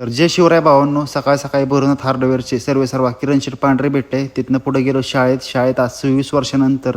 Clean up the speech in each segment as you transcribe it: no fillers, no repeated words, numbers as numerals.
तर जे शिवराय भावांनो, सकाळ सकाळी भरूनाथ हार्डवेअरचे सर्व किरण शेठ पांढरे भेटते. तिथनं पुढे गेलो शाळेत आज 26 वर्षानंतर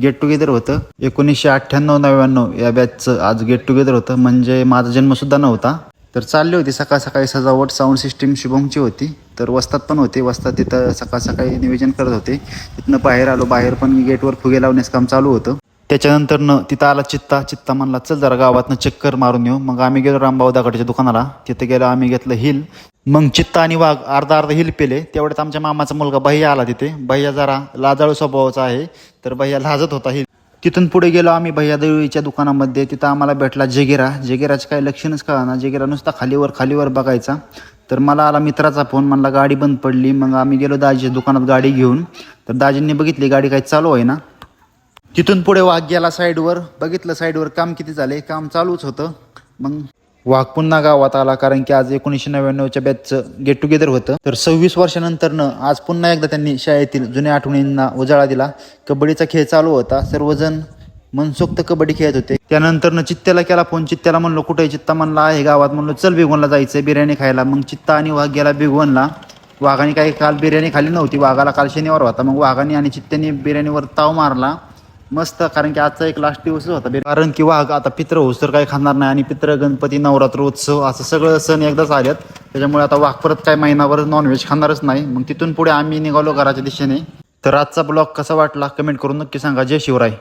गेट टुगेदर होतं. 1998-99 या बॅचचं आज गेट टुगेदर होतं. म्हणजे माझा जन्मसुद्धा नव्हता. तर चालली होती सकाळ सकाळी सजावट. साऊंड सिस्टीम शुभमची होती. तर वस्तात पण होते. वस्तात तिथं सकाळ सकाळी नियोजन करत होते. तिथनं बाहेर आलो. बाहेर पण गेटवर फुगे लावण्याचं काम चालू होतं. त्याच्यानंतर तिथं आला चित्ता म्हणला चल जरा गावातनं चक्कर मारून येऊ. मग आम्ही गेलो रामभाऊ दागडच्या दुकानाला. तिथे गेलो आम्ही, घेतलं हिल. मग चित्ता आणि वाघ अर्धा हिल पेले. तेवढ्यात आमच्या मामाचा मुलगा भैया आला तिथे. भैया जरा लाजाळू स्वभावाचा आहे, तर भैया लाजत होता हिल. तिथून पुढे गेलो आम्ही भैया देवीच्या दुकानामध्ये. तिथं आम्हाला भेटला जगेराचं काही लक्षणच कळना. जगेरा नुसता खालीवर बघायचा. तर मला आला मित्राचा फोन, म्हणला गाडी बंद पडली. मग आम्ही गेलो दाजीच्या दुकानात गाडी घेऊन. तर दाजींनी बघितली गाडी काही चालू आहे ना. तिथून पुढे वाघ गेला साईडवर. बघितलं साईडवर काम किती झाले, काम चालूच होतं. मग वाघ पुन्हा गावात आला, कारण की आज 1999च्या बॅचचं गेट टुगेदर होतं. तर 26 वर्षानंतरनं आज पुन्हा एकदा त्यांनी शाळेतील जुन्या आठवणींना उजाळा दिला. कबड्डीचा खेळ चालू होता. सर्वजण मनसोक्त कबड्डी खेळत होते. त्यानंतर चित्त्याला केला फोन. चित्त्याला म्हणलो कुठे? चित्ता म्हणला आहे गावात. म्हणलो चल भिगवणला जायचं बिर्याणी खायला. मग चित्ता आणि वाघ गेला भिगवणला. वाघाने काही काल बिर्याणी खाल्ली नव्हती. वाघाला काल शनिवार होता. मग वाघाने आणि चित्त्याने बिर्याणीवर ताव मारला मस्त, कारण की आजचा एक लास्ट दिवसच होता. कारण की वाघ आता पित्र होस तर काही खाणार नाही. आणि पित्र, गणपती, नवरात्र उत्सव असं सगळं सण एकदाच आल्यात. त्याच्यामुळे आता वाघ परत काय महिनाभर नॉनव्हेज खाणारच नाही. मग तिथून पुढे आम्ही निघालो घराच्या दिशेने. तर आजचा ब्लॉग कसा वाटला कमेंट करून नक्की सांगा. जय शिवराय.